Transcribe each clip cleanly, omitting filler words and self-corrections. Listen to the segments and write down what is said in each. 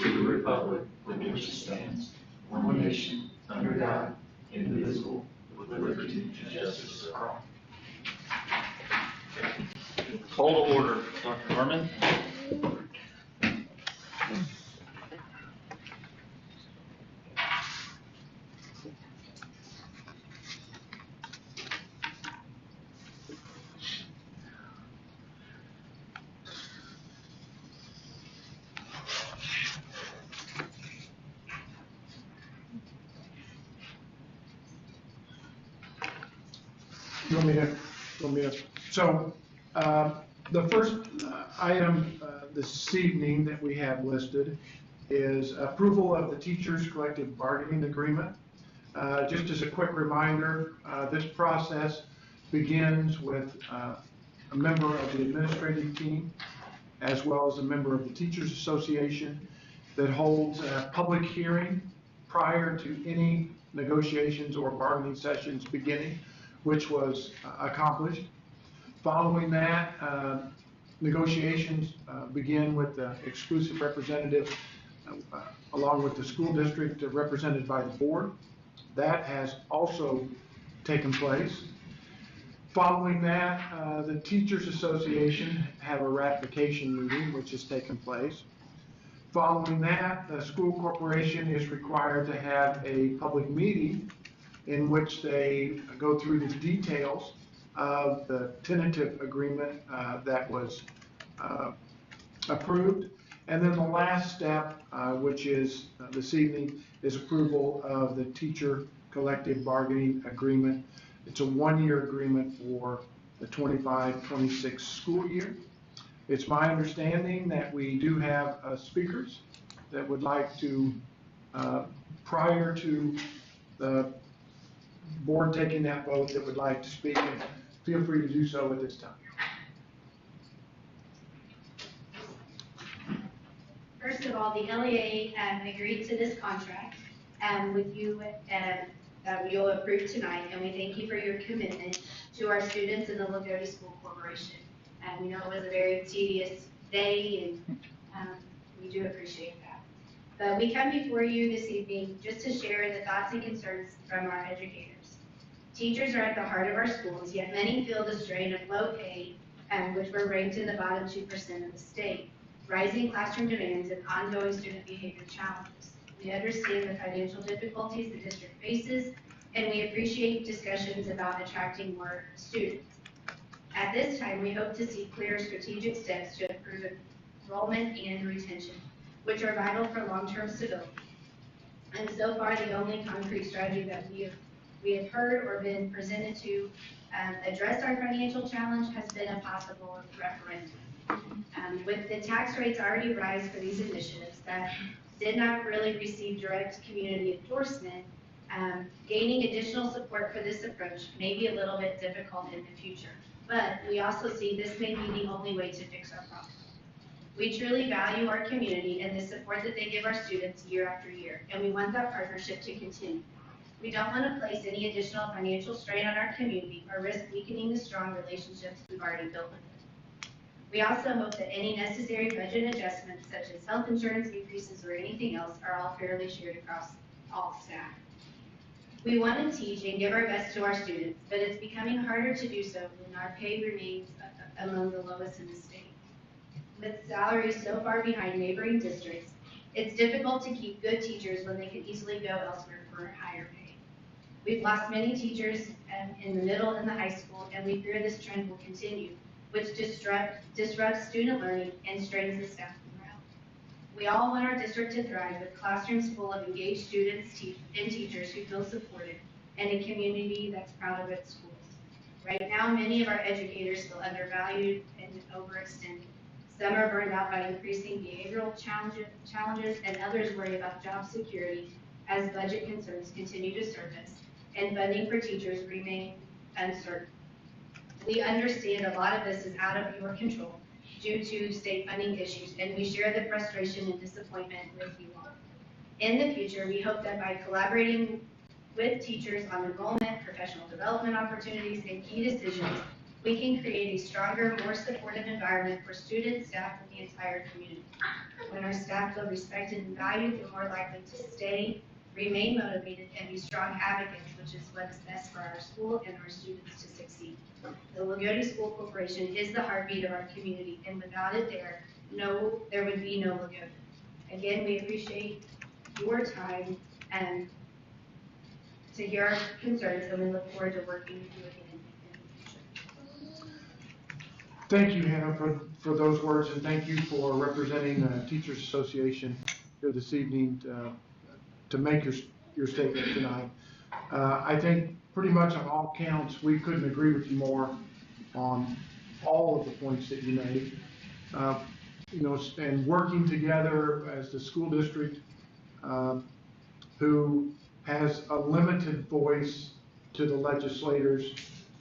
to the republic for which it stands, one nation, under God, indivisible, with liberty and justice for all. Call to order, Dr. Harmon. So the first item this evening that we have listed is approval of the teachers' collective bargaining agreement. Just as a quick reminder, this process begins with a member of the administrative team as well as a member of the Teachers Association that holds a public hearing prior to any negotiations or bargaining sessions beginning, which was accomplished. Following that, negotiations begin with the exclusive representative along with the school district represented by the board. That has also taken place. Following that, the Teachers Association have a ratification meeting which has taken place. Following that, the school corporation is required to have a public meeting in which they go through the details of the tentative agreement that was approved. And then the last step, which is this evening, is approval of the teacher collective bargaining agreement. It's a one-year agreement for the 25-26 school year. It's my understanding that we do have speakers that would like to, prior to the board taking that vote, that would like to speak, and feel free to do so at this time. First of all, the LEA agreed to this contract with you that you'll approve tonight, and we thank you for your commitment to our students in the Lagodi School Corporation. We know it was a very tedious day, and we do appreciate that. But we come before you this evening just to share the thoughts and concerns from our educators. Teachers are at the heart of our schools, yet many feel the strain of low pay, which we're ranked in the bottom 2% of the state, rising classroom demands, and ongoing student behavior challenges. We understand the financial difficulties the district faces, and we appreciate discussions about attracting more students. At this time, we hope to see clear strategic steps to improve enrollment and retention, which are vital for long-term stability. And so far, the only concrete strategy that we have heard or been presented to address our financial challenge has been a possible referendum. With the tax rates already rise for these initiatives that did not really receive direct community endorsement, gaining additional support for this approach may be a little bit difficult in the future. But we also see this may be the only way to fix our problem. We truly value our community and the support that they give our students year after year, and we want that partnership to continue. We don't want to place any additional financial strain on our community or risk weakening the strong relationships we've already built with it. We also hope that any necessary budget adjustments, such as health insurance increases or anything else, are all fairly shared across all staff. We want to teach and give our best to our students, but it's becoming harder to do so when our pay remains among the lowest in the state. With salaries so far behind neighboring districts, it's difficult to keep good teachers when they could easily go elsewhere for a higher pay. We've lost many teachers in the middle and the high school, and we fear this trend will continue, which disrupts student learning and strains the staff morale. We all want our district to thrive with classrooms full of engaged students and teachers who feel supported, and a community that's proud of its schools. Right now, many of our educators feel undervalued and overextended. Some are burned out by increasing behavioral challenges, and others worry about job security as budget concerns continue to surface and funding for teachers remain uncertain. We understand a lot of this is out of your control due to state funding issues, and we share the frustration and disappointment with you all. In the future, we hope that by collaborating with teachers on enrollment, professional development opportunities, and key decisions, we can create a stronger, more supportive environment for students, staff, and the entire community. When our staff feel respected and valued, they're more likely to stay, remain motivated, and be strong advocates, which is what is best for our school and our students to succeed. The Lagodi School Corporation is the heartbeat of our community, and without it there would be no Lagodi. Again, we appreciate your time and to hear our concerns, and we look forward to working with you again in the future. Thank you, Hannah, for those words, and thank you for representing the Teachers Association here this evening to make your statement tonight. I think pretty much on all counts, we couldn't agree with you more on all of the points that you made. And working together as the school district who has a limited voice to the legislators,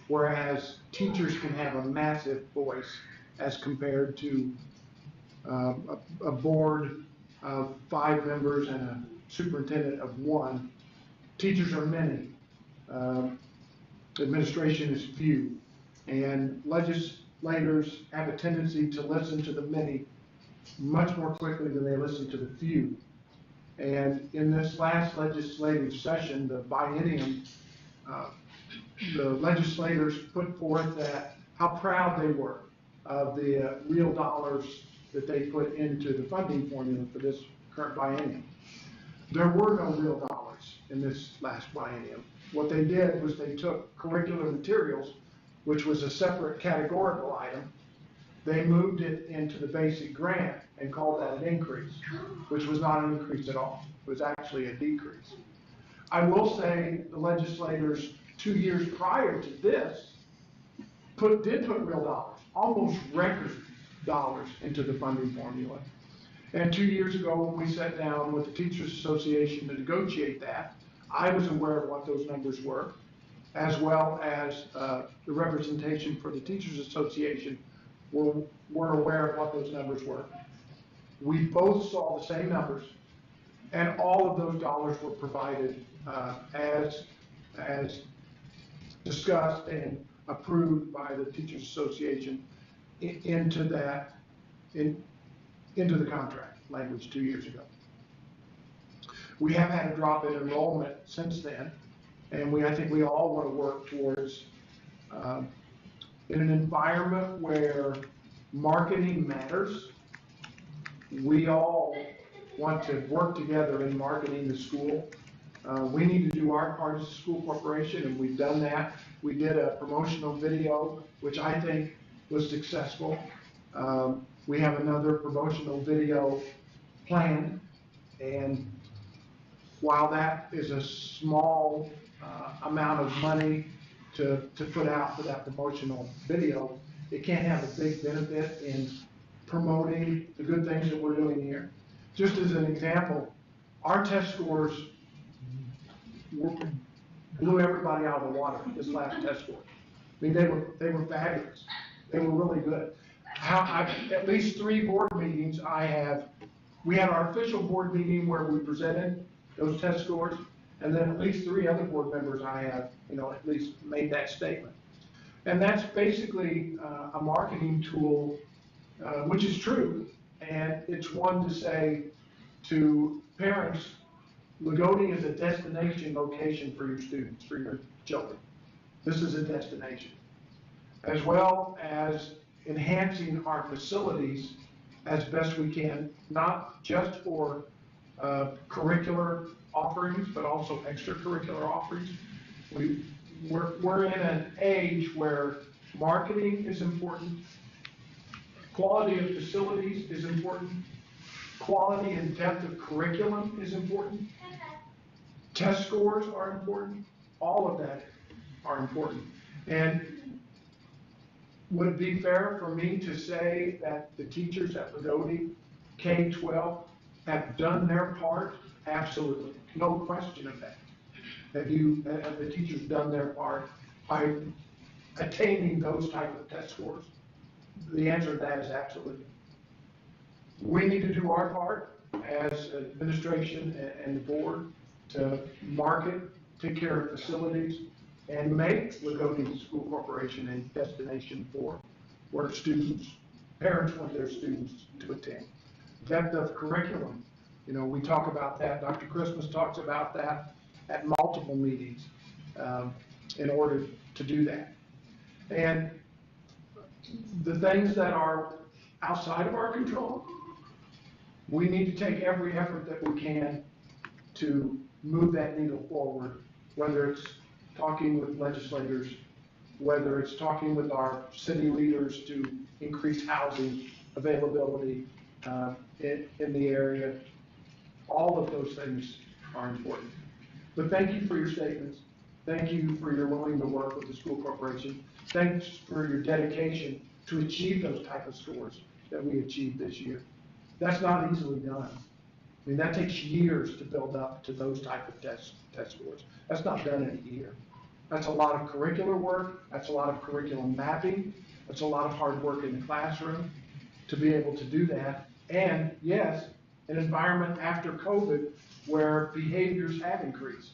whereas teachers can have a massive voice as compared to a board of 5 members and a superintendent of 1. Teachers are many, administration is few, and legislators have a tendency to listen to the many much more quickly than they listen to the few. And in this last legislative session, the biennium, the legislators put forth that how proud they were of the real dollars that they put into the funding formula for this current biennium. There were no real dollars in this last biennium. What they did was they took curricular materials, which was a separate categorical item. They moved it into the basic grant and called that an increase, which was not an increase at all. It was actually a decrease. I will say the legislators 2 years prior to this did put real dollars, almost record dollars into the funding formula. And 2 years ago, when we sat down with the Teachers Association to negotiate that, I was aware of what those numbers were, as well as the representation for the Teachers Association were aware of what those numbers were. We both saw the same numbers, and all of those dollars were provided as discussed and approved by the Teachers Association into the contract language 2 years ago. We have had a drop in enrollment since then, and I think we all want to work towards in an environment where marketing matters. We all want to work together in marketing the school. We need to do our part as a school corporation, and we've done that. We did a promotional video, which I think was successful. We have another promotional video planned, and while that is a small amount of money to put out for that promotional video, it can have a big benefit in promoting the good things that we're doing here. Just as an example, our test scores blew everybody out of the water this last test score. I mean, they were fabulous. They were really good. At least 3 board meetings we had our official board meeting where we presented those test scores, and then at least 3 other board members I have, at least made that statement. And that's basically a marketing tool, which is true, and it's one to say to parents, Lagodi is a destination location for your students, for your children. This is a destination. As well as enhancing our facilities as best we can, not just for curricular offerings, but also extracurricular offerings. We're in an age where marketing is important, quality of facilities is important, quality and depth of curriculum is important, test scores are important, all of that are important. And would it be fair for me to say that the teachers at Lagodi K-12 have done their part? Absolutely, no question of that. Have the teachers done their part by attaining those type of test scores? The answer to that is absolutely. We need to do our part as administration and the board to market, take care of facilities, and make Lagodi School Corporation a destination for where parents want their students to attend. Depth of curriculum, we talk about that. Dr. Christmas talks about that at multiple meetings in order to do that. And the things that are outside of our control, we need to take every effort that we can to move that needle forward, whether it's talking with legislators, whether it's talking with our city leaders to increase housing availability in the area. All of those things are important. But thank you for your statements. Thank you for your willing to work with the school corporation. Thanks for your dedication to achieve those type of scores that we achieved this year. That's not easily done. I mean, that takes years to build up to those type of test scores. That's not done in a year. That's a lot of curricular work. That's a lot of curriculum mapping. That's a lot of hard work in the classroom to be able to do that. And yes, an environment after COVID where behaviors have increased.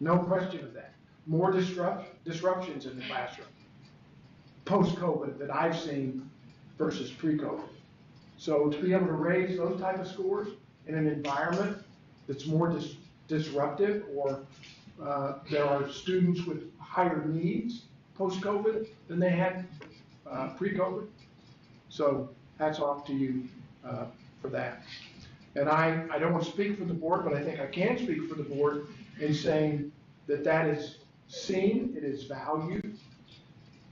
No question of that. More disruptions in the classroom post-COVID that I've seen versus pre-COVID. So to be able to raise those type of scores in an environment that's more disruptive, or there are students with higher needs post-COVID than they had pre-COVID. So hats off to you for that. And I don't want to speak for the board, but I think I can speak for the board in saying that that is seen, it is valued,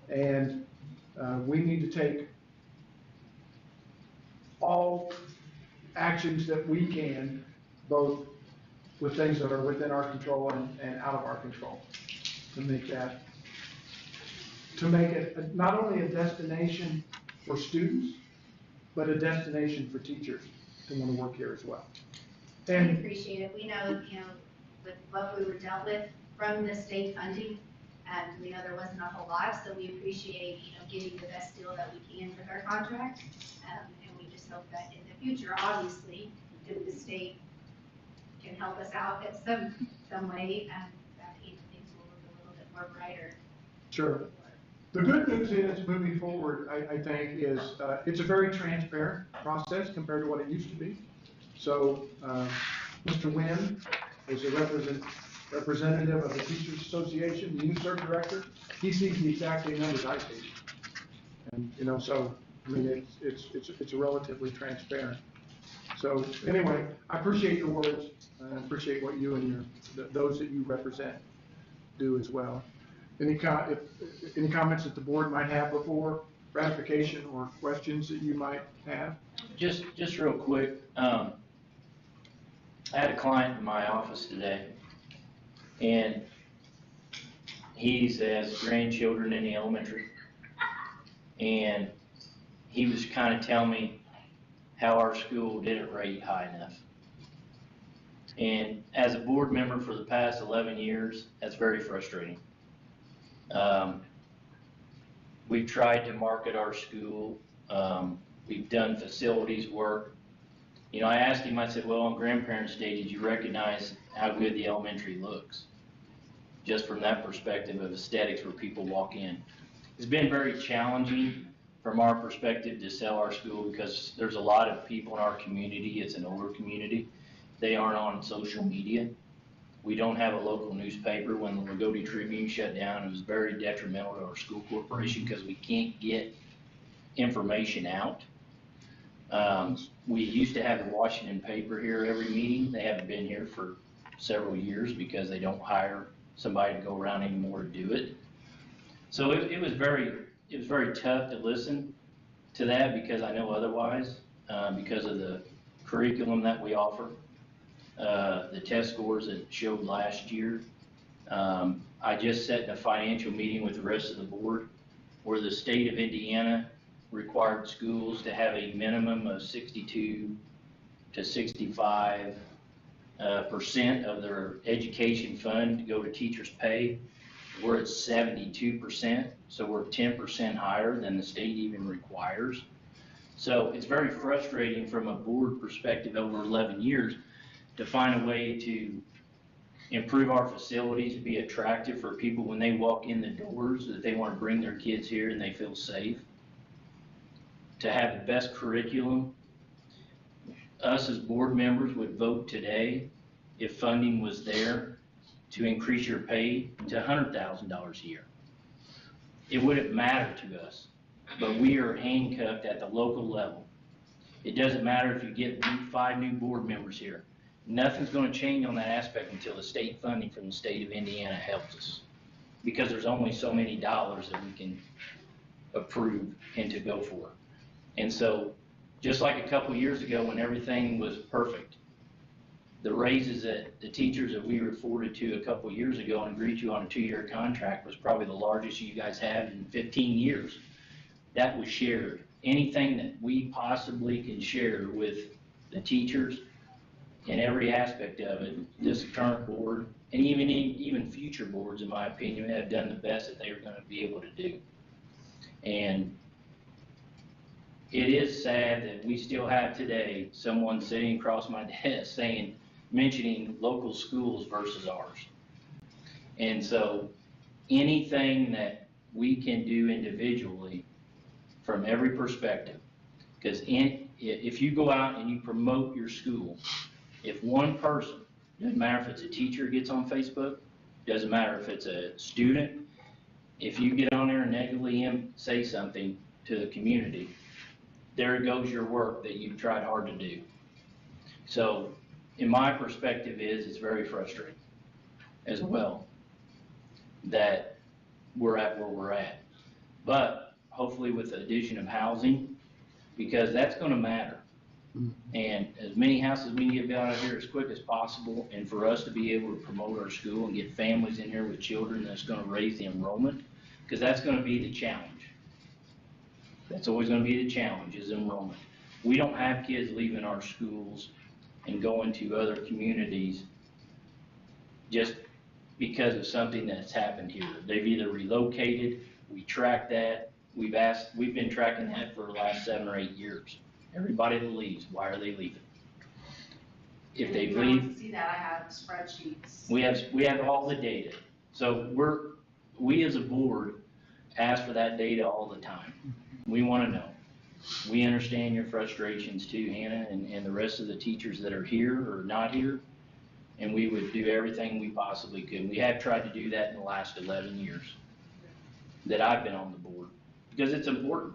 and we need to take all actions that we can, both with things that are within our control and out of our control, to make it not only a destination for students, but a destination for teachers to want to work here as well. We And appreciate it. We know, with what we were dealt with from the state funding, and we know there wasn't a whole lot, so we appreciate, getting the best deal that we can with our contract. And we just hope that in the future, obviously, if the state can help us out in some way, that things will look a little bit more brighter. sure. The good news is, moving forward, I think, is it's a very transparent process compared to what it used to be. So Mr. Wynn is a representative of the Teachers Association, the USERV director. He sees the exact same numbers I see. And, so, I mean, it's relatively transparent. So anyway, I appreciate your words. I appreciate what you and those that you represent do as well. Any comments that the board might have before ratification, or questions that you might have? Just real quick, I had a client in my office today, and he has grandchildren in the elementary, and he was kind of telling me how our school didn't rate high enough. And as a board member for the past 11 years, that's very frustrating. We've tried to market our school. We've done facilities work. I asked him, I said, well, on Grandparents' Day, did you recognize how good the elementary looks? Just from that perspective of aesthetics where people walk in. It's been very challenging from our perspective to sell our school because there's a lot of people in our community. It's an older community. They aren't on social media. We don't have a local newspaper. When the Lagodi Tribune shut down, it was very detrimental to our school corporation because we can't get information out. We used to have the Washington paper here every meeting. They haven't been here for several years because they don't hire somebody to go around anymore to do it. So it was very tough to listen to that because I know otherwise, because of the curriculum that we offer. The test scores that showed last year. I just sat in a financial meeting with the rest of the board where the state of Indiana required schools to have a minimum of 62 to 65% of their education fund to go to teachers' pay. We're at 72%, so we're 10% higher than the state even requires. So it's very frustrating from a board perspective over 11 years to find a way to improve our facilities to be attractive for people when they walk in the doors, that they want to bring their kids here and they feel safe, to have the best curriculum. Us as board members would vote today, if funding was there, to increase your pay to $100,000 a year. It wouldn't matter to us, but we are handcuffed at the local level. It doesn't matter if you get 5 new board members here. Nothing's gonna change on that aspect until the state funding from the state of Indiana helps us. Because there's only so many dollars that we can approve and to go for. And so, just like a couple years ago when everything was perfect, the raises that the teachers that we were afforded to a couple years ago and agreed to on a 2-year contract was probably the largest you guys had in 15 years. That was shared. Anything that we possibly can share with the teachers in every aspect of it, this current board, and even future boards, in my opinion, have done the best that they were gonna be able to do. And it is sad that we still have today someone sitting across my desk mentioning local schools versus ours. And so anything that we can do individually from every perspective, because if you go out and you promote your school, if one person, doesn't matter if it's a teacher gets on Facebook, doesn't matter if it's a student, if you get on there and negatively say something to the community, there goes your work that you've tried hard to do. So, in my perspective it's very frustrating as well that we're at where we're at. But hopefully with the addition of housing, because that's gonna matter. And as many houses we can get out of here as quick as possible, and for us to be able to promote our school and get families in here with children, that's gonna raise the enrollment, because that's gonna be the challenge. That's always gonna be the challenge, is enrollment. We don't have kids leaving our schools and going to other communities just because of something that's happened here. They've either relocated, we track that, we've been tracking that for the last 7 or 8 years. Everybody that leaves, why are they leaving? If they leave, To see that, I have spreadsheets. we have all the data. So we as a board ask for that data all the time. We wanna know. We understand your frustrations too, Hannah, and the rest of the teachers that are here or not here. And we would do everything we possibly could. We have tried to do that in the last 11 years that I've been on the board, because it's important.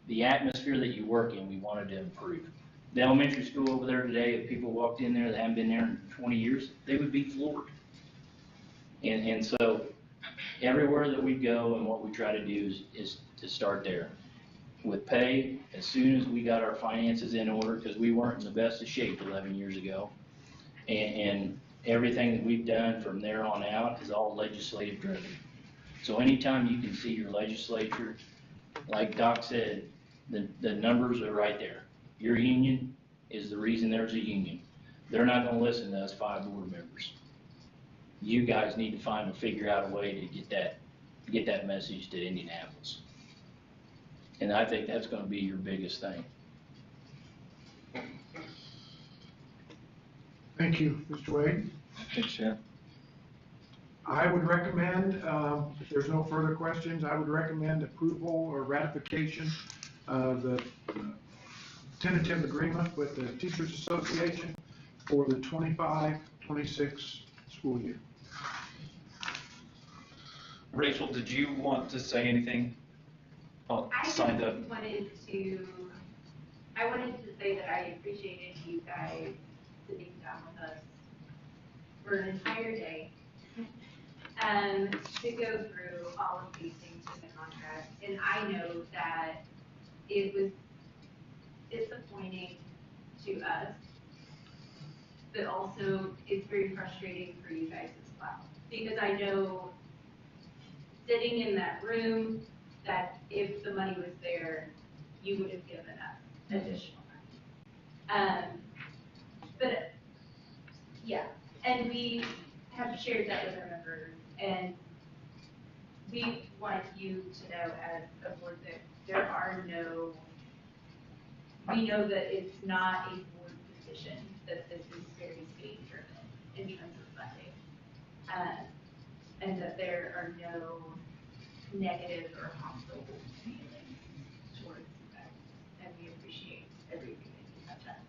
The atmosphere that you work in, we wanted to improve. The elementary school over there today, if people walked in there that haven't been there in 20 years, they would be floored. And so everywhere that we go and what we try to do is to start there. With pay, as soon as we got our finances in order, because we weren't in the best of shape 11 years ago, and everything that we've done from there on out is all legislative driven. So anytime you can see your legislature, like Doc said, the numbers are right there. Your union is the reason there's a union. They're not gonna listen to us 5 board members. You guys need to figure out a way to get that message to Indianapolis. And I think that's gonna be your biggest thing. Thank you, Mr. Wade. Thanks, Chad. I would recommend, if there's no further questions, I would recommend approval or ratification of the tentative agreement with the Teachers Association for the 25-26 school year. Rachel, did you want to say anything? I Signed up. I wanted to say that I appreciated you guys sitting down with us for an entire day to go through all of these things in the contract. And I know that it was disappointing to us, but also it's very frustrating for you guys as well. Because I know sitting in that room, that if the money was there, you would have given us additional money. But, yeah, and we have shared that with our members, and we want you to know as a board that we know that it's not a board position, that this is very state driven. in terms of funding. And that there are no negative or hostile feelings towards you guys. And we appreciate everything that you have done.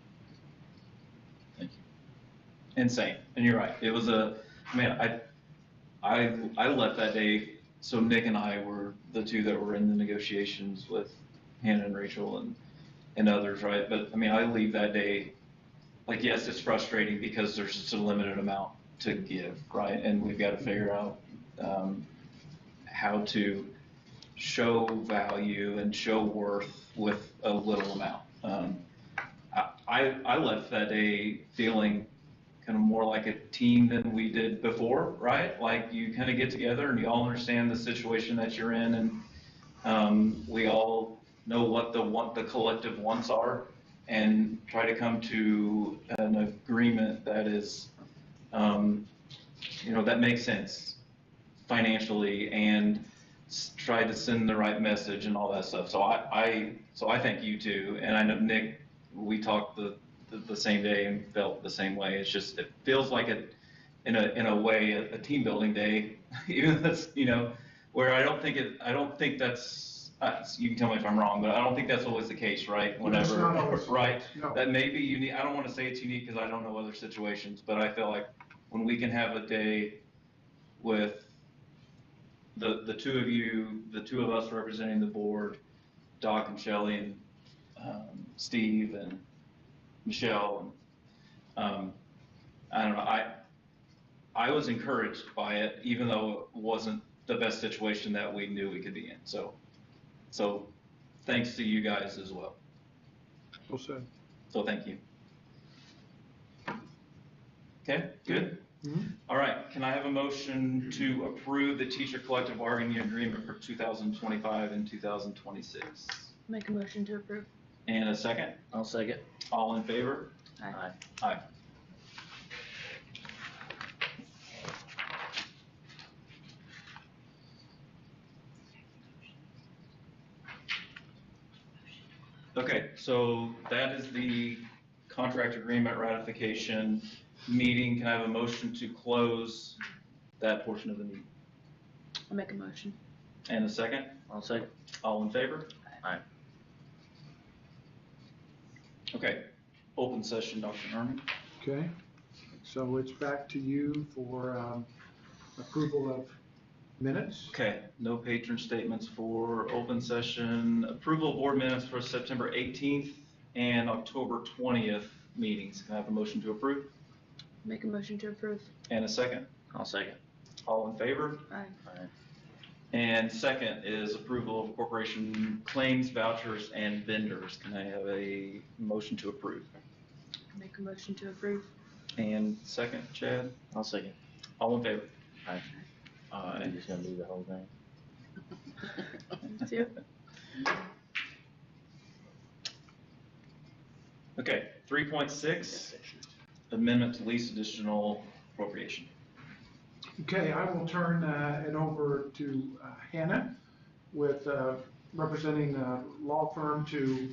Thank you. Insane, and you're right. It was I left that day. So Nick and I were the two that were in the negotiations with Hannah and Rachel and others, right? But I leave that day, like, yes, it's frustrating because there's just a limited amount to give, right? And we've got to figure out how to show value and show worth with a little amount. I left that day feeling kind of more like a team than we did before, right? Like, you kind of get together and you all understand the situation that you're in, and we all know what the collective wants are, and try to come to an agreement that is, that makes sense financially, and try to send the right message and all that stuff. So I thank you too, and I know Nick, we talked the same day and felt the same way. It's just, it feels like in a way a team building day, even that's, where I don't think that's, you can tell me if I'm wrong, but I don't think that's always the case, right? It's not always. Right? No. That may be unique. I don't want to say it's unique because I don't know other situations, but I feel like when we can have a day with the two of you, the two of us representing the board, Doc and Shelley and Steve and Michelle, and I don't know, I was encouraged by it, even though it wasn't the best situation that we knew we could be in. So thanks to you guys as well. Well said. So thank you. Okay, good. Mhm. All right, can I have a motion to approve the teacher collective bargaining agreement for 2025 and 2026? Make a motion to approve. And a second? I'll second. All in favor? Aye. Aye. Okay, so that is the contract agreement ratification meeting. Can I have a motion to close that portion of the meeting? I'll make a motion. And a second? I'll second. All in favor? Aye. Okay, open session, Dr. Herman. Okay, so it's back to you for approval of minutes. Okay, no patron statements for open session. Approval of board minutes for September 18th and October 20th meetings. Can I have a motion to approve? Make a motion to approve. And a second? I'll second. All in favor? Aye. Aye. And second is approval of corporation claims, vouchers, and vendors. Can I have a motion to approve? Make a motion to approve. And second, Chad? I'll second. All in favor? Aye. Aye. I'm just gonna do the whole thing. Two. Okay, 3.6, amendment to lease additional appropriation. Okay, I will turn it over to Hannah with representing a law firm to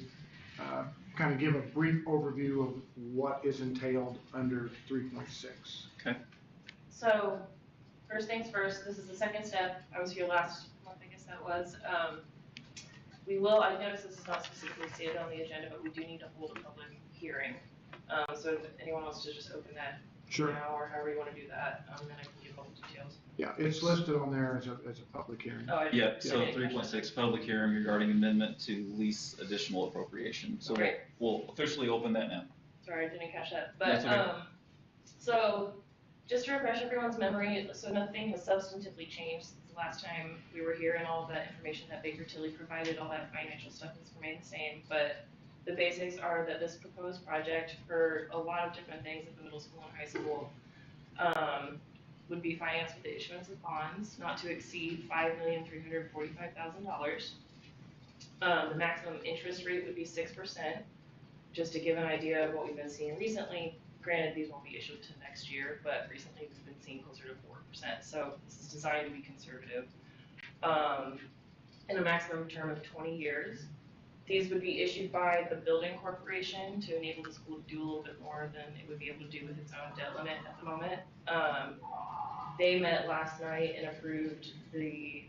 kind of give a brief overview of what is entailed under 3.6. Okay. So, first things first, this is the second step. I was here last month, I guess that was. I've noticed this is not specifically stated on the agenda, but we do need to hold a public hearing. So if anyone wants to just open that Sure. now, or however you want to do that, then I can give all the details. Yeah, it's listed on there as a public hearing. Oh, I Yeah, so didn't catch 3.6, public hearing regarding amendment to lease additional appropriation. So Great. we'll officially open that now. that. Sorry, I didn't catch that. That's But, okay. so, just to refresh everyone's memory, so nothing has substantively changed since the last time we were here, and all of that information that Baker Tilly provided, all that financial stuff has remained the same. But the basics are that this proposed project, for a lot of different things at the middle school and high school, would be financed with the issuance of bonds not to exceed $5,345,000. The maximum interest rate would be 6%. Just to give an idea of what we've been seeing recently, granted these won't be issued to next year, but recently we've been seeing closer to 4%. So this is designed to be conservative. In a maximum term of 20 years. These would be issued by the building corporation to enable the school to do a little bit more than it would be able to do with its own debt limit at the moment. They met last night and approved they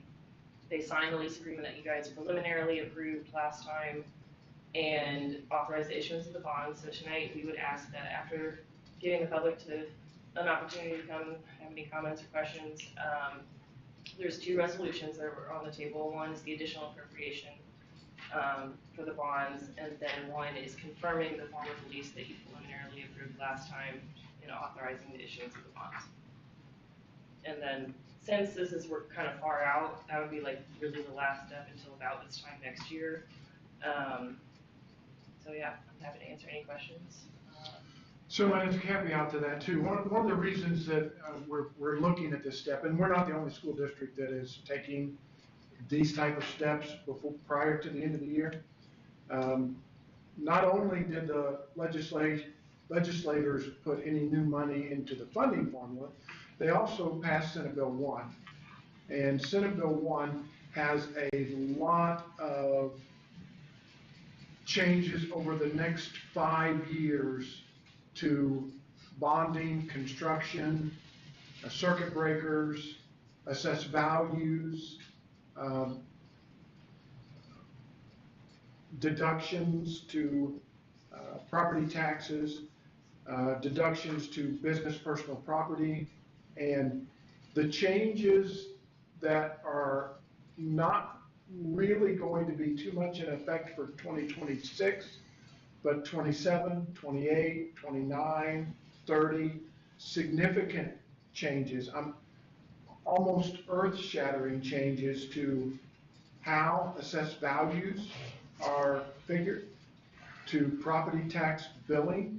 signed the lease agreement that you guys preliminarily approved last time and authorized the issuance of the bonds. So tonight, we would ask that after giving the public an opportunity to come have any comments or questions, there's two resolutions that are on the table. One is the additional appropriation for the bonds, and then one is confirming the form of the lease that you preliminarily approved last time and authorizing the issuance of the bonds. And then, since we're kind of far out, that would be like really the last step until about this time next year. So yeah, I'm happy to answer any questions. So as a caveat to that too, one of the reasons that we're looking at this step, and we're not the only school district that is taking these type of steps prior to the end of the year. Not only did the legislators put any new money into the funding formula, they also passed Senate Bill 1. And Senate Bill 1 has a lot of changes over the next 5 years to bonding, construction, circuit breakers, assessed values, deductions to property taxes, deductions to business personal property, and the changes that are not really going to be too much in effect for 2026, but 27, 28, 29, 30, significant changes, almost earth-shattering changes to how assessed values are figured, to property tax billing,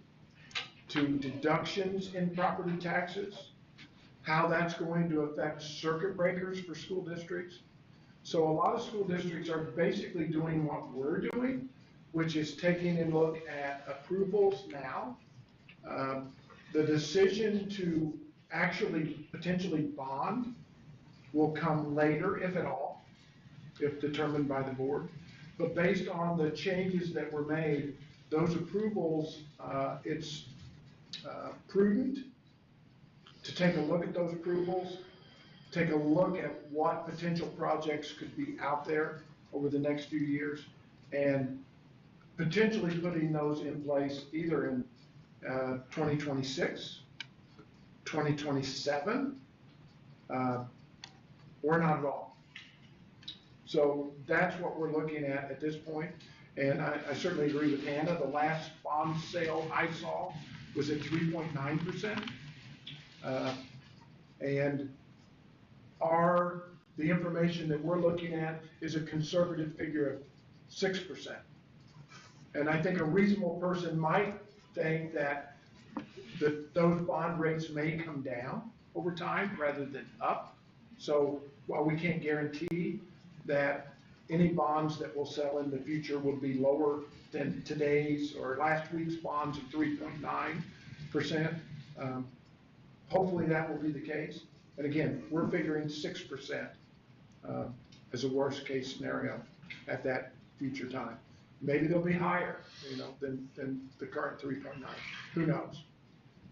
to deductions in property taxes, how that's going to affect circuit breakers for school districts. So a lot of school districts are basically doing what we're doing, which is taking a look at approvals now. The decision to actually potentially bond will come later, if at all, if determined by the board. But based on the changes that were made, those approvals, it's prudent to take a look at those approvals, take a look at what potential projects could be out there over the next few years, and potentially putting those in place either in 2026, 2027, or not at all. So that's what we're looking at this point. And I certainly agree with Hannah. The last bond sale I saw was at 3.9%. And the information that we're looking at is a conservative figure of 6%. And I think a reasonable person might think that those bond rates may come down over time rather than up. So while we can't guarantee that any bonds that will sell in the future will be lower than today's or last week's bonds of 3.9%, hopefully that will be the case. And again, we're figuring 6% as a worst case scenario at that future time. Maybe they'll be higher, than the current 3.9. Who knows?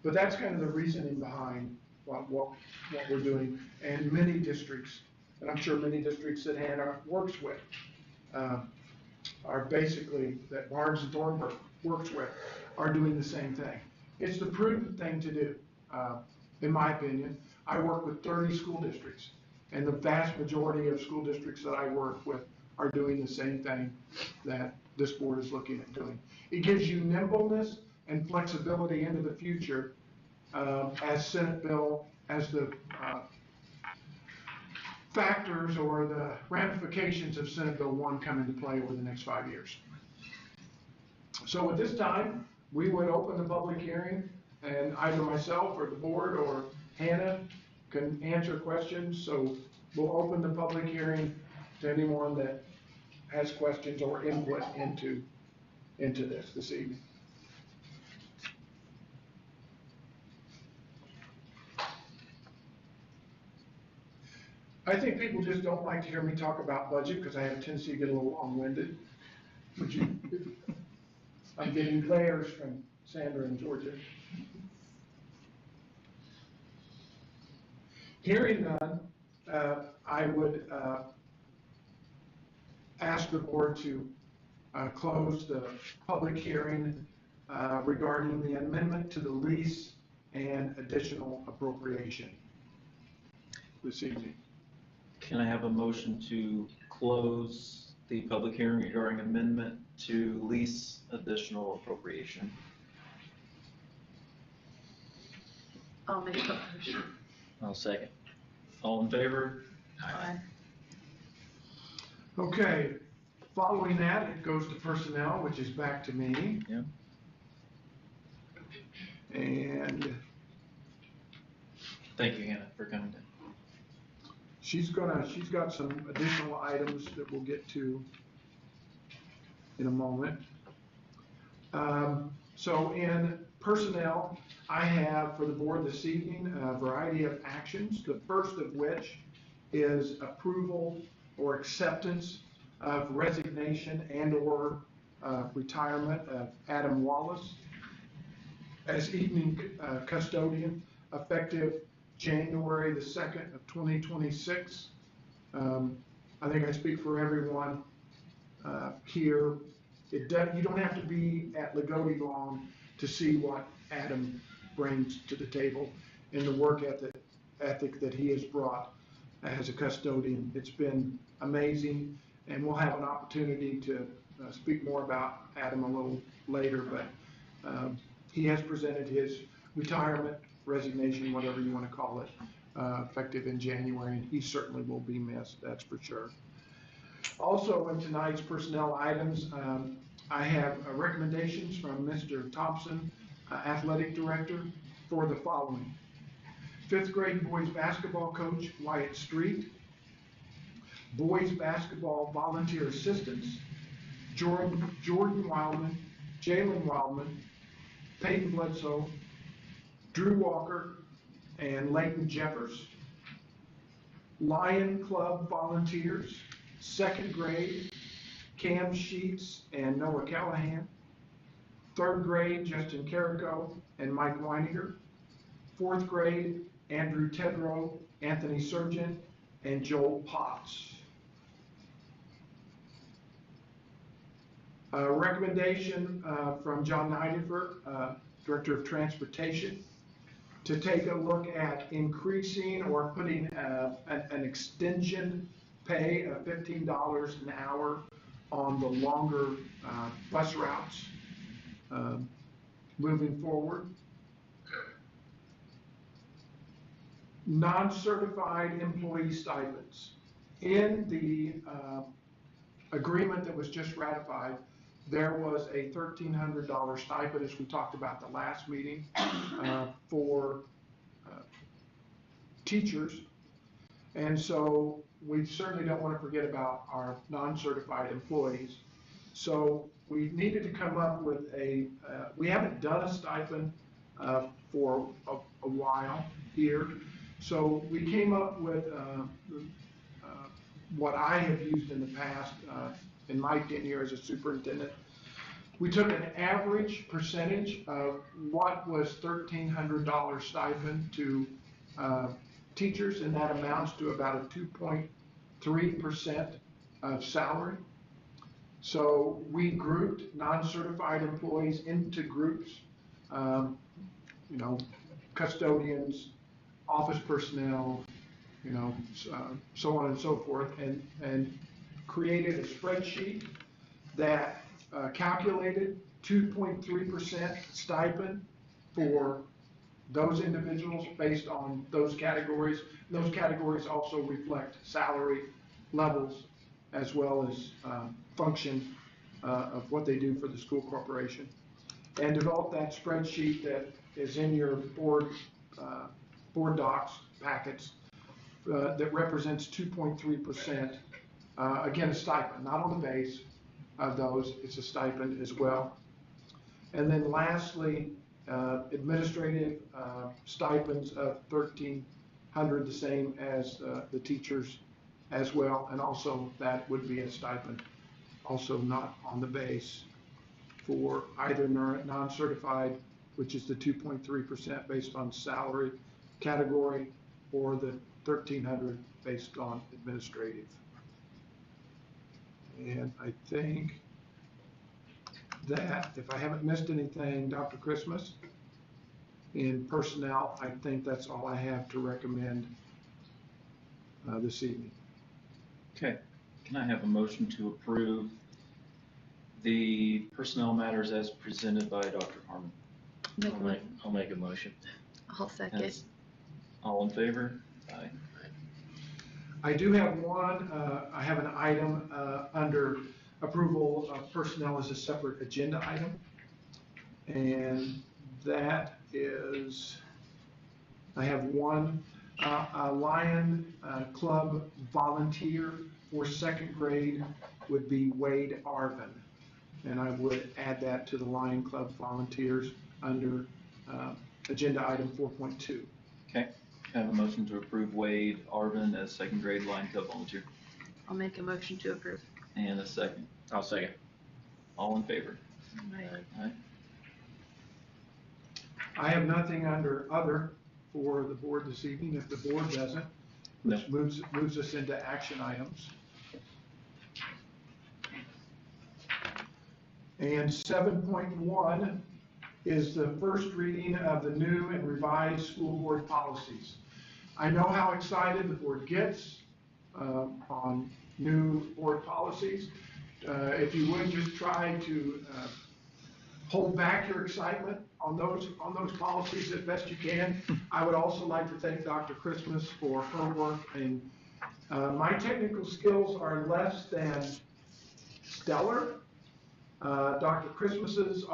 But that's kind of the reasoning behind what we're doing. And many districts, and I'm sure many districts that Hannah works with, are basically, that Barnes and Thornburg works with, are doing the same thing. It's the prudent thing to do, in my opinion. I work with 30 school districts, and the vast majority of school districts that I work with are doing the same thing that this board is looking at doing. It gives you nimbleness and flexibility into the future as Senate bill, as the factors or the ramifications of Senate Bill 1 come into play over the next 5 years. So at this time, we would open the public hearing, and either myself or the board or Hannah can answer questions. So we'll open the public hearing to anyone that has questions or input into this evening. I think people just don't like to hear me talk about budget because I have a tendency to get a little long-winded. Would you? I'm getting glares from Sandra and Georgia. Hearing none, I would ask the board to close the public hearing regarding the amendment to the lease and additional appropriation this evening. Can I have a motion to close the public hearing regarding amendment to lease additional appropriation? I'll make a motion. I'll second. All in favor? Aye. Okay, following that, it goes to personnel, which is back to me. Yeah. And Thank you, Hannah, for coming in. she's got some additional items that we'll get to in a moment. So in personnel, I have for the board this evening a variety of actions, the first of which is approval or acceptance of resignation and/or retirement of Adam Wallace as evening custodian effective January the 2nd of 2026. I think I speak for everyone here. You don't have to be at Lagodi long to see what Adam brings to the table in the work ethic that he has brought as a custodian. It's been amazing, and we'll have an opportunity to speak more about Adam a little later, but he has presented his retirement, resignation, whatever you want to call it, effective in January, and he certainly will be missed, that's for sure. Also, in tonight's personnel items, I have recommendations from Mr. Thompson, Athletic Director, for the following. 5th grade boys basketball coach Wyatt Street, boys basketball volunteer assistants Jordan Wildman, Jalen Wildman, Peyton Bledsoe, Drew Walker, and Leighton Jeffers. Lion Club volunteers, 2nd grade, Cam Sheets and Noah Callahan. 3rd grade, Justin Carrico and Mike Weininger. 4th grade, Andrew Tedrow, Anthony Surgeon, and Joel Potts. A recommendation from John Nidenfer, Director of Transportation, to take a look at increasing or putting an extension pay of $15 an hour on the longer bus routes moving forward. Non-certified employee stipends. In the agreement that was just ratified, there was a $1,300 stipend, as we talked about the last meeting, for teachers. And so we certainly don't want to forget about our non-certified employees. So we needed to come up with we haven't done a stipend for a while here. So we came up with what I have used in the past in my tenure as a superintendent. We took an average percentage of what was $1,300 stipend to teachers, and that amounts to about a 2.3% of salary. So we grouped non-certified employees into groups, custodians, office personnel, so on and so forth, and created a spreadsheet that calculated 2.3% stipend for those individuals based on those categories. Those categories also reflect salary levels as well as function of what they do for the school corporation. And developed that spreadsheet that is in your board docs packets that represents 2.3%. Again, a stipend, not on the base of those, it's a stipend as well. And then lastly, administrative stipends of $1,300, the same as the teachers as well, and also that would be a stipend also not on the base for either non-certified, which is the 2.3% based on salary category, or the 1,300 based on administrative. And I think that, if I haven't missed anything, Dr. Christmas, in personnel, I think that's all I have to recommend this evening. Okay, can I have a motion to approve the personnel matters as presented by Dr. Harmon? I'll make a motion. I'll second. As- All in favor? Aye. I do have one, I have an item under approval of personnel as a separate agenda item. And that is, I have one, a Lion Club volunteer for second grade would be Wade Arvin. And I would add that to the Lion Club volunteers under agenda item 4.2. Okay, can I have a motion to approve Wade Arvin as second grade line club volunteer? I'll make a motion to approve. And a second. I'll second. All in favor? Aye. I have nothing under other for the board this evening, if the board doesn't, which moves us into action items. And 7.1 is the first reading of the new and revised school board policies. I know how excited the board gets on new board policies. If you would just try to hold back your excitement on those policies as best you can. I would also like to thank Dr. Christmas for her work, and my technical skills are less than stellar. Dr. Christmas's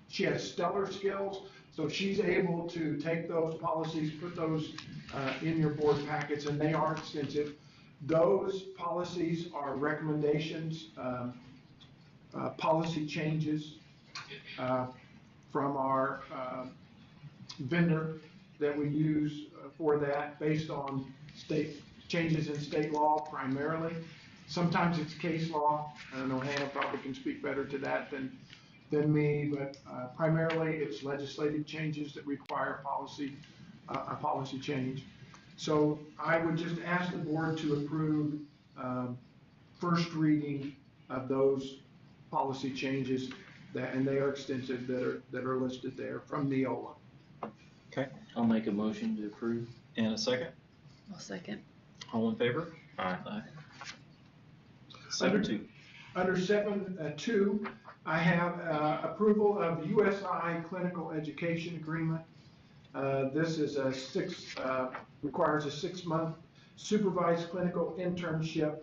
she has stellar skills, so she's able to take those policies, put those in your board packets, and they are extensive. Those policies are recommendations, policy changes from our vendor that we use for that, based on state changes in state law primarily. Sometimes it's case law. I don't know, Hannah probably can speak better to that than me, but primarily it's legislative changes that require a policy change. So I would just ask the board to approve first reading of those policy changes, and they are extensive, that are listed there from Neola. Okay, I'll make a motion to approve. and a second. I'll second. All in favor? Aye. Aye. 7.2. Under 7.2, I have approval of USI Clinical Education Agreement. This is requires a 6-month supervised clinical internship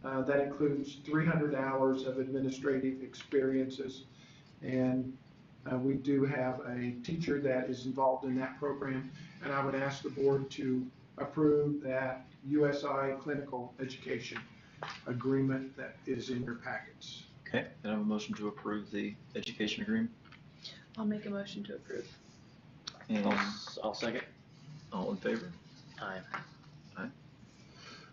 that includes 300 hours of administrative experiences. And we do have a teacher that is involved in that program, and I would ask the board to approve that USI Clinical Education Agreement that is in your packets. Okay, can I have a motion to approve the education agreement? I'll make a motion to approve. And I'll second. all in favor? Aye.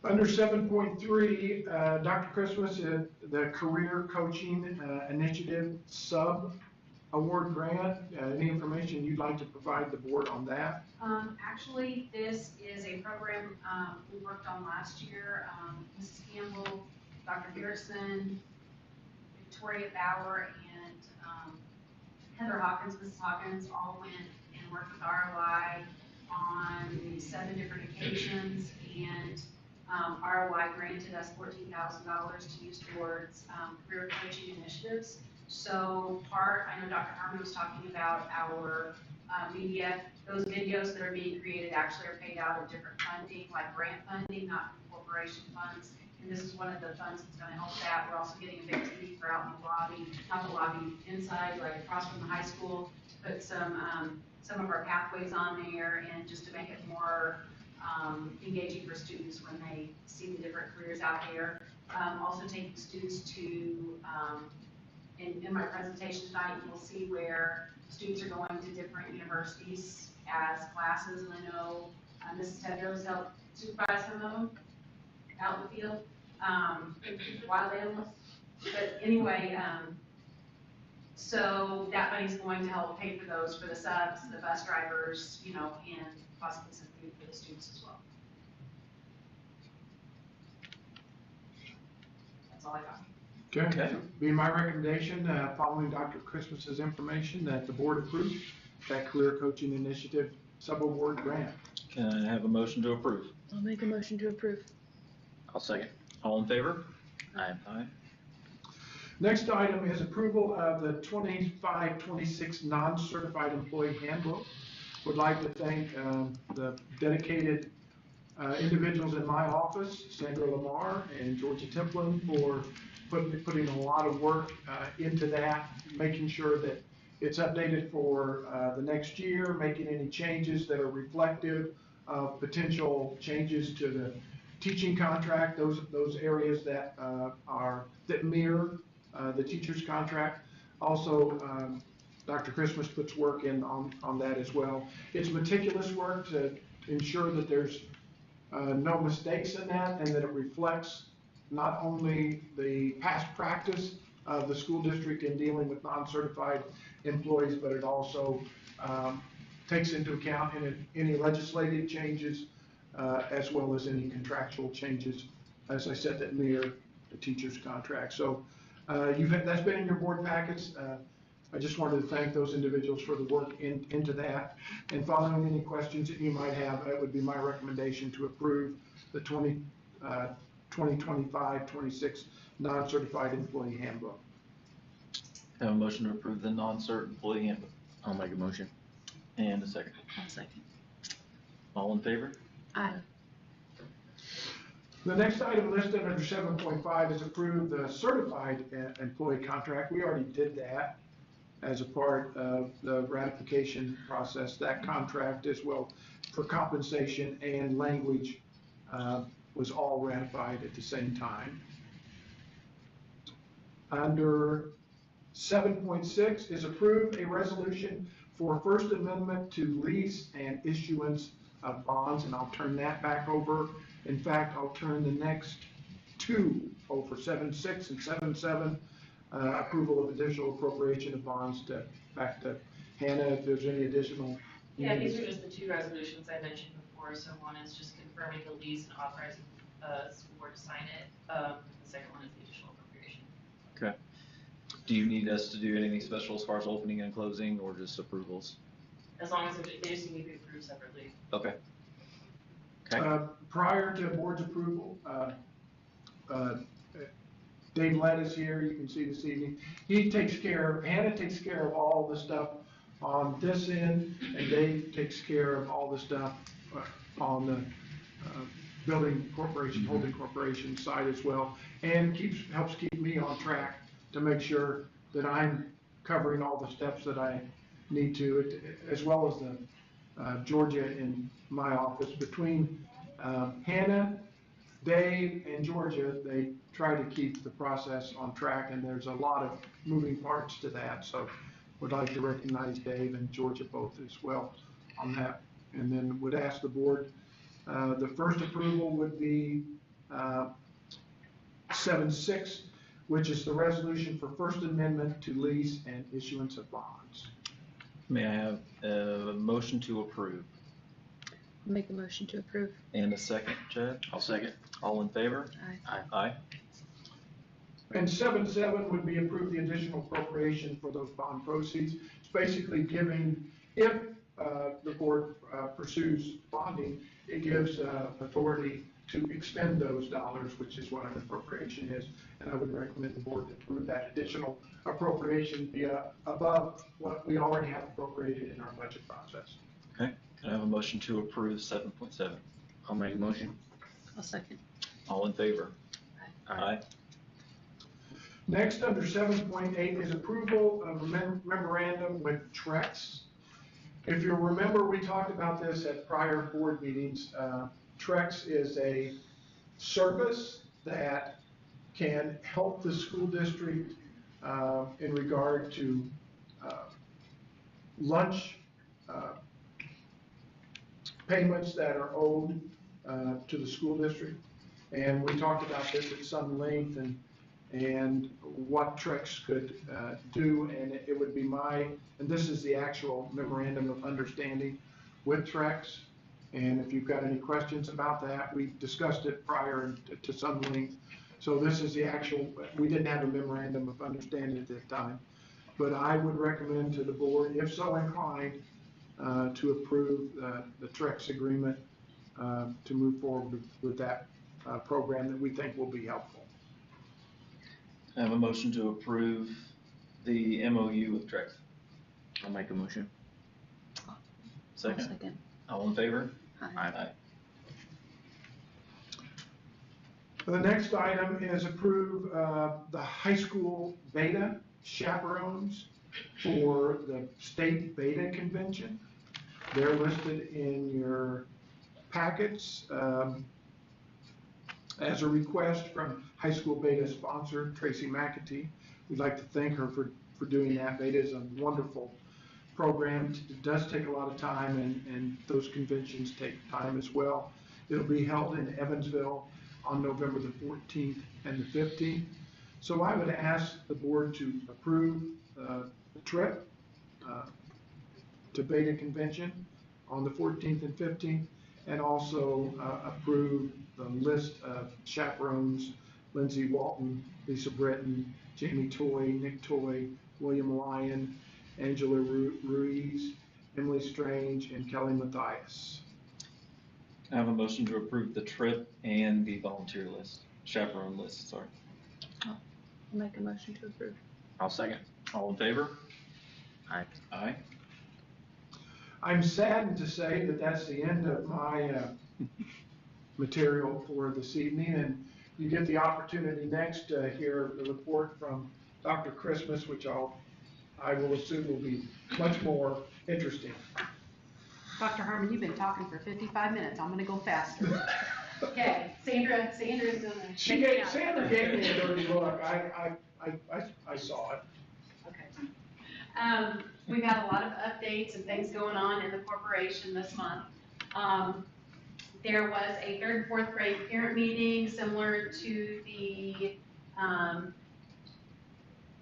Under 7.3, Dr. Christmas, the Career Coaching Initiative Sub-Award Grant, any information you'd like to provide the board on that? Actually, this is a program we worked on last year. Mrs. Campbell, Dr. Garrison, Victoria Bauer, and Heather Hawkins, Mrs. Hawkins, all went and worked with ROI on 7 different occasions, and ROI granted us $14,000 to use towards career coaching initiatives. So I know Dr. Harmon was talking about our media. Those videos that are being created actually are paid out of different funding, like grant funding, not corporation funds. And this is one of the funds that's going to help that. We're also getting a big TV for out in the lobby, not the lobby inside, like across from the high school, to put some of our pathways on there, and just to make it more engaging for students when they see the different careers out there. Also taking students to, in my presentation tonight, you'll see where students are going to different universities as classes, and I know Mrs. Tedros helped supervise some of them out in the field. Wild animals, But anyway, so that money's going to help pay for those, for the subs, the bus drivers, you know, and possibly some food for the students as well. That's all I got. Okay, be my recommendation, following Dr. Christmas's information, that the board approve that career coaching initiative sub-award grant. Can I have a motion to approve? I'll make a motion to approve. I'll second. All in favor? Aye. Aye. Next item is approval of the 25-26 non-certified employee handbook. Would like to thank the dedicated individuals in my office, Sandra Lamar and Georgia Templin, for putting a lot of work into that, making sure that it's updated for the next year, making any changes that are reflective of potential changes to the teaching contract, those areas that that mirror the teacher's contract. Also, Dr. Christmas puts work in on that as well. It's meticulous work to ensure that there's no mistakes in that, and that it reflects not only the past practice of the school district in dealing with non-certified employees, but it also takes into account any legislative changes as well as any contractual changes, as I said, that mirror the teacher's contract. So that's been in your board packets. I just wanted to thank those individuals for the work into that. And following any questions that you might have, it would be my recommendation to approve the 2025-26 non-certified employee handbook. Have a motion to approve the non-cert employee handbook. I'll make a motion. And a second. I'll second. All in favor? Aye. The next item listed under 7.5 is approve the certified employee contract. We already did that as a part of the ratification process. That contract as well for compensation and language was all ratified at the same time. Under 7.6 is approve a resolution for First Amendment to lease and issuance of bonds, and I'll turn that back over. In fact, I'll turn the next two over, 7.6 and 7.7, approval of additional appropriation of bonds back to Hannah, if there's any additional. Yeah, these are just the two resolutions I mentioned before. So one is just confirming the lease and authorizing school board to sign it. The second one is the additional appropriation. Okay. Do you need us to do anything special as far as opening and closing, or just approvals? As long as they just need to be approved separately. Okay. Okay. Prior to board's approval, Dave Lett is here, you can see this evening. Hannah takes care of all the stuff on this end, and Dave takes care of all the stuff on the building corporation, holding corporation side as well, and helps keep me on track to make sure that I'm covering all the steps that I need to, as well as the Georgia in my office. Between Hannah, Dave, and Georgia, they try to keep the process on track, and there's a lot of moving parts to that. So would like to recognize Dave and Georgia both as well on that. And then would ask the board, the first approval would be 7.6, which is the resolution for First Amendment to lease and issuance of bonds. May I have a motion to approve? I'll make a motion to approve. And a second, Chad? I'll second. All in favor? Aye. Aye. And 7.7 would be approve the additional appropriation for those bond proceeds. It's basically giving, if the board pursues bonding, it gives authority to expend those dollars, which is what an appropriation is. And I would recommend the board to approve that additional appropriation above what we already have appropriated in our budget process. Okay. Can I have a motion to approve 7.7? I'll make a motion. I'll second. All in favor? Aye. Next, under 7.8 is approval of memorandum with Trex. If you remember, we talked about this at prior board meetings. Trex is a service that can help the school district in regard to lunch payments that are owed to the school district. And we talked about this at some length, and and what Trex could do, and it would be and this is the actual memorandum of understanding with Trex, and if you've got any questions about that, we discussed it prior to some length. So this is the actual, we didn't have a memorandum of understanding at that time, but I would recommend to the board, if so inclined, to approve the Trex agreement to move forward with that program that we think will be helpful. I have a motion to approve the MOU with Trex. I'll make a motion. I'll Second. second. All in favor? Aye. The next item is approve the high school beta chaperones for the state beta convention. They're listed in your packets as a request from high school beta sponsor Tracy McAtee. We'd like to thank her for doing that. Beta is a wonderful program. It does take a lot of time, and those conventions take time as well. It'll be held in Evansville on November the 14th and the 15th. So I would ask the board to approve the trip to Beta Convention on the 14th and 15th, and also approve the list of chaperones: Lindsay Walton, Lisa Britton, Jamie Toy, Nick Toy, William Lyon, Angela Ruiz, Emily Strange, and Kelly Mathias. I have a motion to approve the trip and the volunteer list, chaperone list, sorry. I'll make a motion to approve. I'll second. All in favor? Aye. Aye. I'm saddened to say that that's the end of my material for this evening, and you get the opportunity next to hear the report from Dr. Christmas, which I will assume will be much more interesting. Dr. Harmon, you've been talking for 55 minutes. I'm gonna go faster. Okay, Sandra's gonna. Sandra gave me a dirty look. I saw it. Okay. We've had a lot of updates and things going on in the corporation this month. There was a 3rd and 4th grade parent meeting similar to the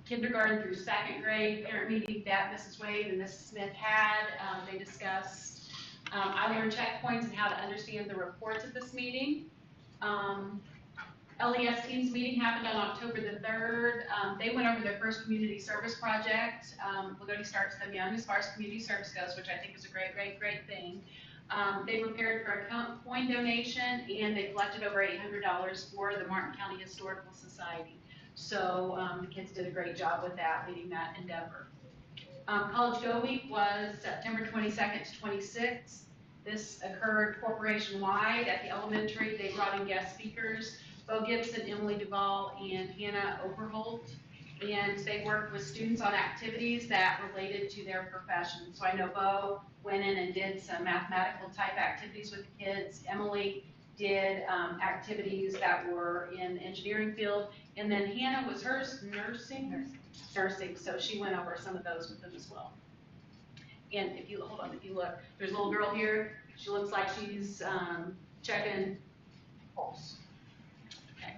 kindergarten through 2nd grade parent meeting that Mrs. Wade and Mrs. Smith had. They discussed I learned checkpoints and how to understand the reports at this meeting. LES Teams meeting happened on October the 3rd. They went over their first community service project. Lagodi starts them young as far as community service goes, which I think is a great thing. They prepared for a coin donation, and they collected over $800 for the Martin County Historical Society. So the kids did a great job with that, leading that endeavor. College Go Week was September 22nd to 26th. This occurred corporation-wide at the elementary. They brought in guest speakers, Bo Gibson, Emily Duvall, and Hannah Overholt. And they worked with students on activities that related to their profession. So I know Bo went in and did some mathematical type activities with the kids. Emily did activities that were in the engineering field. And then Hannah was hers nursing, so she went over some of those with them as well. And if you look, there's a little girl here. She looks like she's checking pulse. Okay.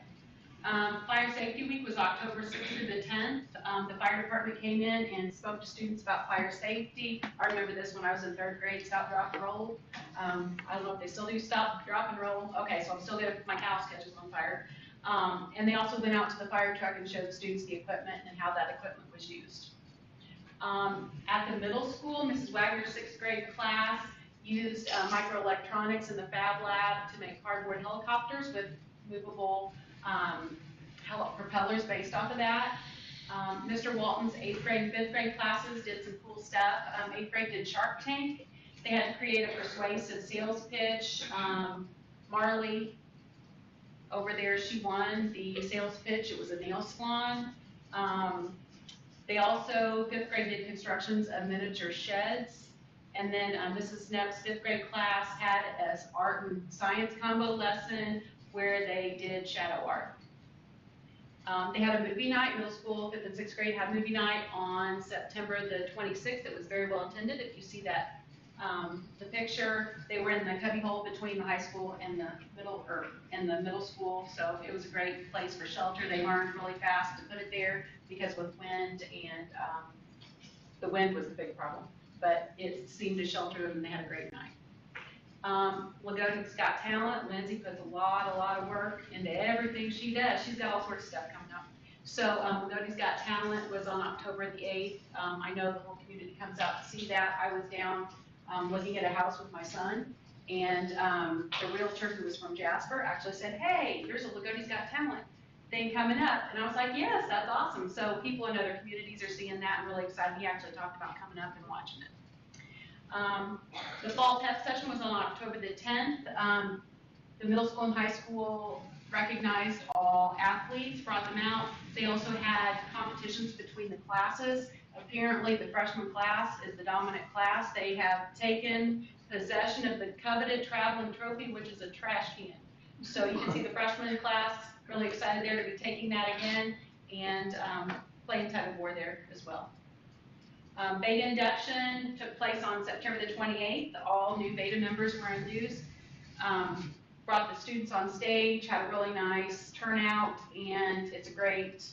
Fire Safety Week was October 6th to the 10th. The fire department came in and spoke to students about fire safety. I remember this when I was in 3rd grade, stop, drop, and roll. I don't know if they still do stop, drop, and roll. Okay, so I'm still good if my house catches on fire. And they also went out to the fire truck and showed students the equipment and how that equipment was used. At the middle school, Mrs. Wagner's 6th grade class used microelectronics in the Fab Lab to make cardboard helicopters with movable propellers based off of that. Mr. Walton's 8th grade and 5th grade classes did some cool stuff. 8th grade did Shark Tank. They had to create a persuasive sales pitch. Marley over there, she won the sales pitch. It was a nail salon. They also, 5th grade did constructions of miniature sheds. And then Mrs. Knapp's 5th grade class had an art and science combo lesson where they did shadow art. They had a movie night. Middle school, 5th and 6th grade had movie night on September the 26th. It was very well attended. If you see that the picture. They were in the cubbyhole between the high school and the middle school, so it was a great place for shelter. They learned really fast to put it there because with wind and, the wind was a big problem, but it seemed to shelter them and they had a great night. Lagoda's Got Talent, Lindsay puts a lot of work into everything she does. She's got all sorts of stuff coming up. So, Lagoda's Got Talent was on October the 8th. I know the whole community comes out to see that. I was down, looking at a house with my son, and, the realtor who was from Jasper actually said, hey, there's a Lagoda's Got Talent thing coming up. And I was like, yes, that's awesome. So people in other communities are seeing that and really excited. He actually talked about coming up and watching it. The fall test session was on October the 10th. The middle school and high school recognized all athletes, brought them out. They also had competitions between the classes. Apparently the freshman class is the dominant class. They have taken possession of the coveted traveling trophy, which is a trash can. So you can see the freshman class really excited there to be taking that again, and playing tug of war there as well. Beta induction took place on September the 28th. All new beta members were induced. Brought the students on stage, had a really nice turnout, and it's a great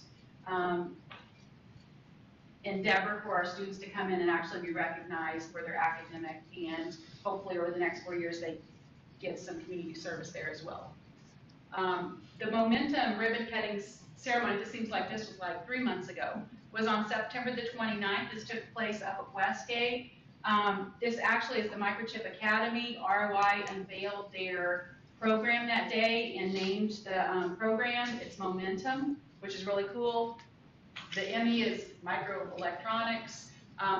endeavor for our students to come in and actually be recognized for their academic, and hopefully over the next 4 years they get some community service there as well. The Momentum ribbon cutting ceremony, this seems like this was like 3 months ago, was on September the 29th. This took place up at Westgate. This actually is the Microchip Academy. ROI unveiled their program that day and named the program. It's Momentum, which is really cool. The ME is microelectronics.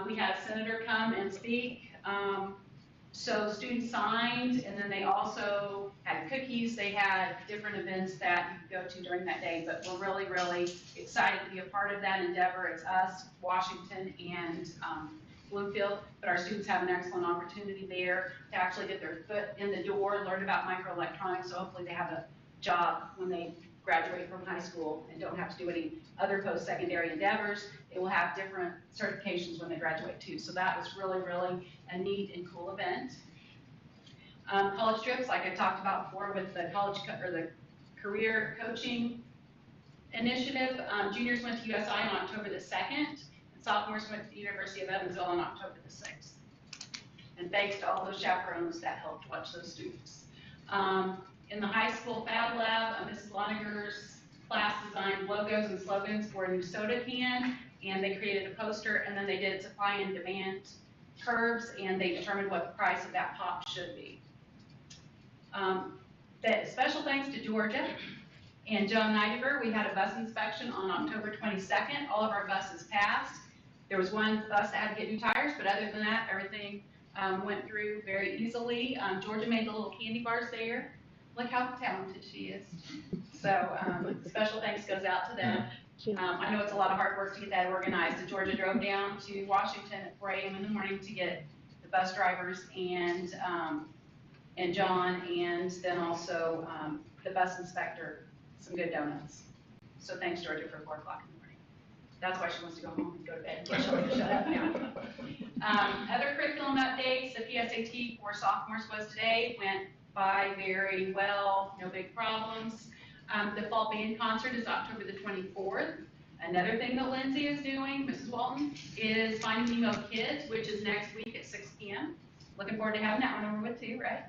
We had a senator come and speak. So students signed, and then they also had cookies. They had different events that you could go to during that day, but we're really, really excited to be a part of that endeavor. It's us, Washington, and Bloomfield, but our students have an excellent opportunity there to actually get their foot in the door, learn about microelectronics, so hopefully they have a job when they graduate from high school and don't have to do any other post-secondary endeavors. They will have different certifications when they graduate too. So that was really, really a neat and cool event. College trips, like I talked about before with the the career coaching initiative. Juniors went to USI on October the 2nd, and sophomores went to the University of Evansville on October the 6th. And thanks to all those chaperones that helped watch those students. In the high school Fab Lab, Mrs. Loniger's class designed logos and slogans for a new soda can, and they created a poster, and then they did supply and demand curves, and they determined what the price of that pop should be. Special thanks to Georgia and John Neidiver. We had a bus inspection on October 22nd. All of our buses passed. There was one bus that had to get new tires, but other than that, everything went through very easily. Georgia made the little candy bars there. Look how talented she is. So special thanks goes out to them. I know it's a lot of hard work to get that organized. Georgia drove down to Washington at 4 a.m. in the morning to get the bus drivers and John, and then also the bus inspector some good donuts. So thanks, Georgia, for 4 o'clock in the morning. That's why she wants to go home and go to bed. She'll shut up now. Other curriculum updates. The PSAT for sophomores was today. Went by very well, no big problems. The fall band concert is October the 24th. Another thing that Lindsay is doing, Mrs. Walton, is Finding Nemo Kids, which is next week at 6 p.m. Looking forward to having that one over with too, right?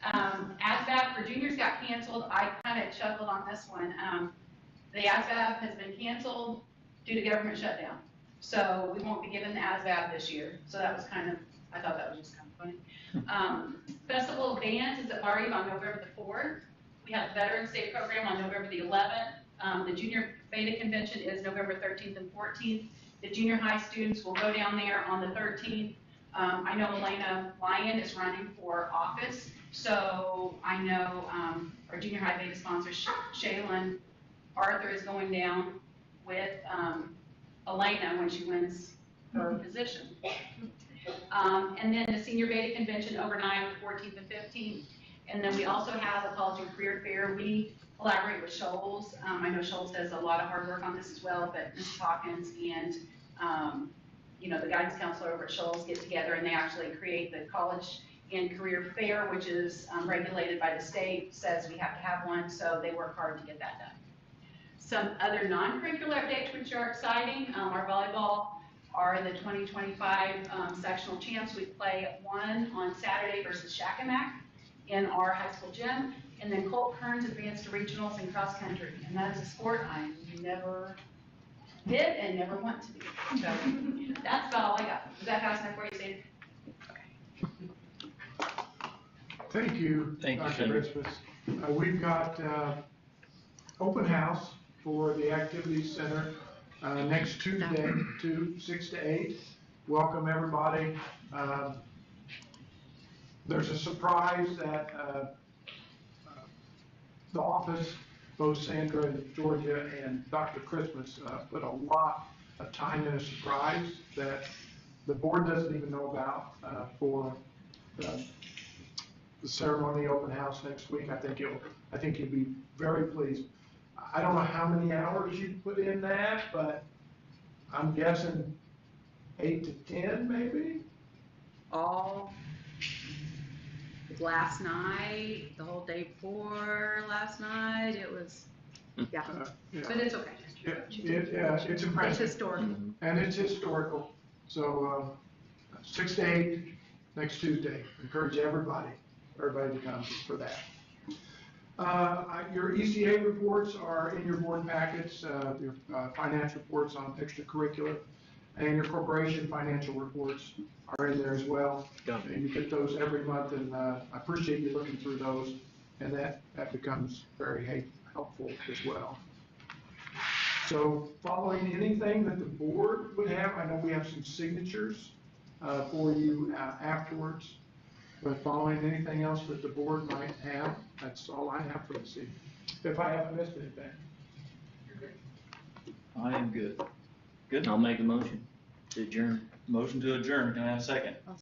ASVAB for juniors got canceled. I kind of chuckled on this one. The ASVAB has been canceled due to government shutdown. So we won't be given the ASVAB this year. So that was kind of, I thought that was just kind of funny. Festival of Bands is at Bar Eve on November the 4th. We have the Veterans Day program on November the 11th. The Junior Beta Convention is November 13th and 14th. The junior high students will go down there on the 13th. I know Elena Lyon is running for office, so I know our junior high beta sponsor, Shaylin Arthur, is going down with Elena when she wins her position. And then the senior beta convention overnight on the 14th and 15th. And then we also have a college and career fair. We collaborate with Shoals. I know Shoals does a lot of hard work on this as well, but Mrs. Hawkins and the guidance counselor over at Shoals get together and they actually create the college and career fair, which is regulated by the state, says we have to have one, so they work hard to get that done. Some other non-curricular updates which are exciting, our volleyball are the 2025 sectional champs. We play one on Saturday versus Shakamak in our high school gym, and then Colt Kearns advanced to regionals in cross country, and that is a sport I never did and never want to do. So that's about all I got. Is that fast enough for you, Steve? Thank you, Thank you, Dr. Senator. Christmas. We've got open house for the Activities Center next Tuesday, 6 to 8. Welcome, everybody. There's a surprise that the office, both Sandra and Georgia and Dr. Christmas, put a lot of time in a surprise that the board doesn't even know about for the ceremony open house next week. I think you'll be very pleased. I don't know how many hours you put in that, but I'm guessing 8 to 10 maybe? All last night, the whole day before last night, it was, yeah, Yeah. but it's okay. It's It's impressive. historical. And it's historical. So 6 to 8 next Tuesday. Encourage everybody to come for that. Your ECA reports are in your board packets, your finance reports on extracurricular, and your corporation financial reports are in there as well. And you get those every month, and I appreciate you looking through those, and that becomes very helpful as well. So following anything that the board would have, I know we have some signatures for you afterwards, but following anything else that the board might have, that's all I have for this evening. If I haven't missed anything. I am good. Good. I'll make a motion to adjourn. Motion to adjourn. Can I have a second?